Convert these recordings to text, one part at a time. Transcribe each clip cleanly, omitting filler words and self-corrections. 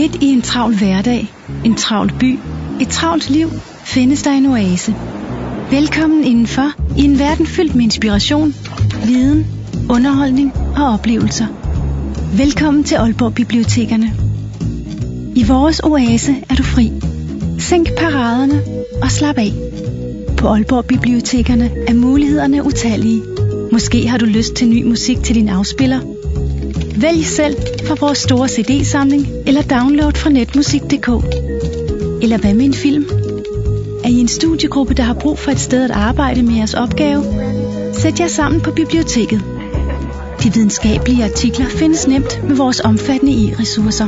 Midt i en travl hverdag, en travl by, et travlt liv, findes der en oase. Velkommen indenfor i en verden fyldt med inspiration, viden, underholdning og oplevelser. Velkommen til Aalborg Bibliotekerne. I vores oase er du fri. Sænk paraderne og slap af. På Aalborg Bibliotekerne er mulighederne utallige. Måske har du lyst til ny musik til din afspiller. Vælg selv fra vores store CD-samling eller download fra netmusik.dk. Eller hvad med en film? Er I en studiegruppe, der har brug for et sted at arbejde med jeres opgave? Sæt jer sammen på biblioteket. De videnskabelige artikler findes nemt med vores omfattende e-ressourcer.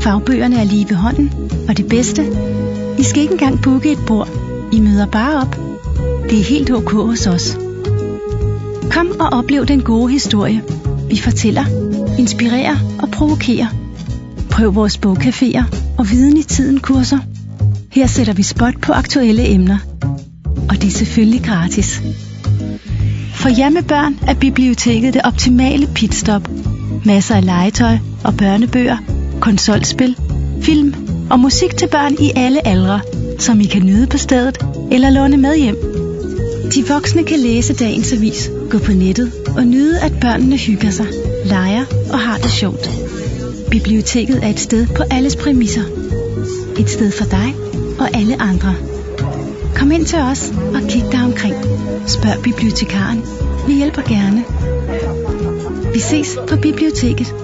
Fagbøgerne er lige ved hånden, og det bedste, I skal ikke engang booke et bord. I møder bare op. Det er helt ok hos os. Kom og oplev den gode historie. Vi fortæller, inspirerer og provokerer. Prøv vores bogcaféer og viden i tiden kurser. Her sætter vi spot på aktuelle emner. Og det er selvfølgelig gratis. For jer med børn er biblioteket det optimale pitstop. Masser af legetøj og børnebøger, konsolspil, film og musik til børn i alle aldre, som I kan nyde på stedet eller låne med hjem. De voksne kan læse dagens avis, gå på nettet og nyde, at børnene hygger sig, leger og har det sjovt. Biblioteket er et sted på alles præmisser. Et sted for dig og alle andre. Kom ind til os og kig dig omkring. Spørg bibliotekaren. Vi hjælper gerne. Vi ses på biblioteket.